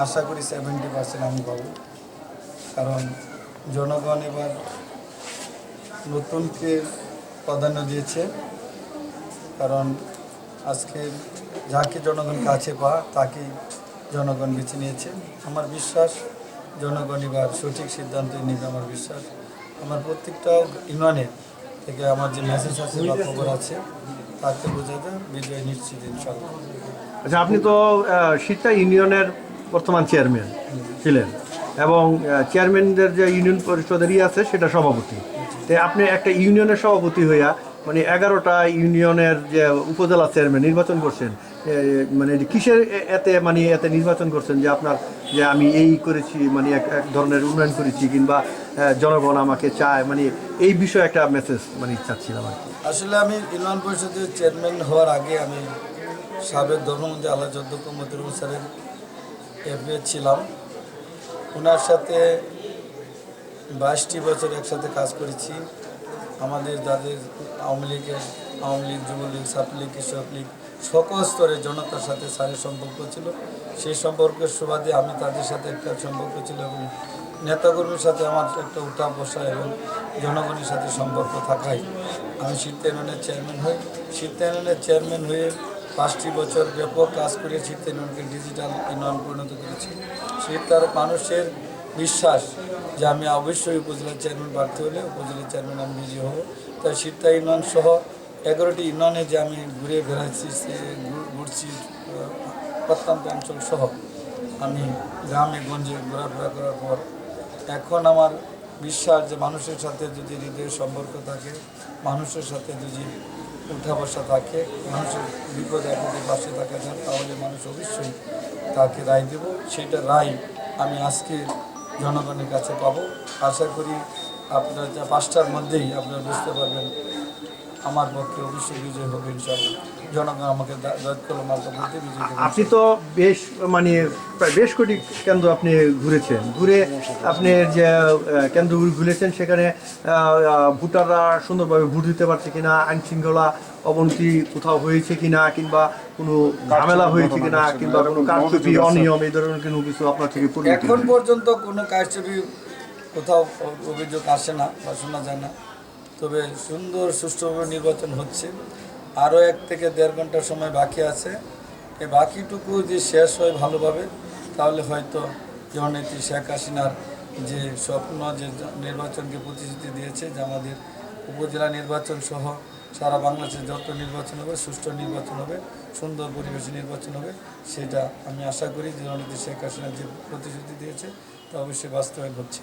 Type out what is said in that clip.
আশা করি 70% আমি পাবো, কারণ জনগণ এবার নতুনকে প্রাধান্য দিয়েছে। কারণ আজকে যাকে জনগণ কাছে তাকে জনগণ বেছে নিয়েছে। আমার বিশ্বাস জনগণ এবার সঠিক সিদ্ধান্তই নেবে। আমার বিশ্বাস আমার প্রত্যেকটা ইউনিয়নের থেকে আমার যে মেসেজ আছে বা খবর আছে তাকে বোঝা যায় বিজয় নিশ্চিত ইনশাআল্লাহ। আচ্ছা, আপনি তো সিরতা ইউনিয়নের বর্তমান চেয়ারম্যান ছিলেন এবং চেয়ারম্যানদের যে ইউনিয়ন পরিষদের আছে সেটা সভাপতি। তো আপনি একটা ইউনিয়নের সভাপতি হইয়া মানে 11টা ইউনিয়নের যে উপজেলা চেয়ারম্যান নির্বাচন করছেন, মানে কিসের এতে নির্বাচন করছেন যে আপনার যে আমি এই করেছি, মানে এক ধরনের উন্নয়ন করেছি কিংবা জনগণ আমাকে চায়, মানে এই বিষয়ে একটা মেসেজ মানে চাচ্ছিলাম আর কি। আসলে আমি ইউনিয়ন পরিষদের চেয়ারম্যান হওয়ার আগে আমি সাবেক ধর্মমন্ত্রী আল্লাহ অধ্যক্ষ মতিউর স্যারের এফবিএ ছিলাম। ওনার সাথে 22টি বছর একসাথে কাজ করেছি। আমাদের যাদের আওয়ামী লীগ, যুবলীগ, ছাত্রলীগ, কৃষক লীগ সকল স্তরের জনতার সাথে স্যারের সম্পর্ক ছিল। সেই সম্পর্কের সুবাদে আমি তাদের সাথে একটা সম্পর্ক ছিল এবং নেতাকর্মীর সাথে আমার একটা উঠা বসা এবং জনগণের সাথে সম্পর্ক থাকায় আমি সিরতা ইউনিয়নের চেয়ারম্যান হই। সিরতা ইউনিয়নের চেয়ারম্যান হয়ে 5টি বছর ব্যাপক কাজ করে সিরতা ইউনিয়নকে ডিজিটাল ইউনিয়ন পরিণত করেছি। সিরতার মানুষের বিশ্বাস যে আমি অবশ্যই উপজেলার চেয়ারম্যান প্রার্থী হলে উপজেলার চেয়ারম্যান আমি বিজয়ী হব। তাই সিরতা ইউনিয়ন সহ 11টি ইউনিয়নে যে আমি ঘুরে বেড়াচ্ছি, ঘুরছি প্রত্যন্ত অঞ্চল সহ আমি গ্রামে গঞ্জে ঘোরাফেরা করার পর এখন আমার বিশ্বাস যে মানুষের সাথে যদি হৃদয়ের সম্পর্ক থাকে, মানুষের সাথে যদি উঠা বসা থাকে, মানুষের বিপদে আপদে পাশে থাকা যায়, তাহলে মানুষ অবশ্যই তাকে রায় দেব। সেইটা রায় আমি আজকে জনগণের কাছে পাবো। আশা করি আপনারা 5টার মধ্যেই আপনারা বুঝতে পারবেন আমার পক্ষে অবশ্যই বিজয় হবে ইনশাআল্লাহ। জনগণ আমাকে মার্কা বলতে বিজয় হবে। আপনি তো বেশ মানে প্রায় বেশ কোটি কেন্দ্র আপনি ঘুরে আপনি যে কেন্দ্রগুলি ঘুরেছেন সেখানে ভোটাররা সুন্দরভাবে ভোট দিতে পারছে কিনা, আইন শৃঙ্খলা অবনতি কোথাও হয়েছে কিনা, কিংবা কোনো ঝামেলা হয়েছে কিনা, কিংবা কোনো কারচুপি অনিয়ম এই ধরনের কোনো কিছু আপনার থেকে এখন পর্যন্ত কোনো কারচুপি কোথাও অভিযোগ আসে না বা শোনা যায় না। তবে সুন্দর সুষ্ঠুভাবে নির্বাচন হচ্ছে। আরও 1 থেকে 1.5 ঘন্টার সময় বাকি আছে। এই বাকিটুকু যে শেষ হয় ভালোভাবে, তাহলে হয়তো জননেত্রী শেখ হাসিনার যে স্বপ্ন, যে নির্বাচনকে প্রতিশ্রুতি দিয়েছে যে আমাদের উপজেলা নির্বাচন সহ সারা বাংলাদেশে যত নির্বাচন হবে সুষ্ঠু নির্বাচন হবে, সুন্দর পরিবেশে নির্বাচন হবে, সেটা আমি আশা করি যে জননেত্রী শেখ হাসিনা যে প্রতিশ্রুতি দিয়েছে তা অবশ্যই বাস্তবায়ন হচ্ছে।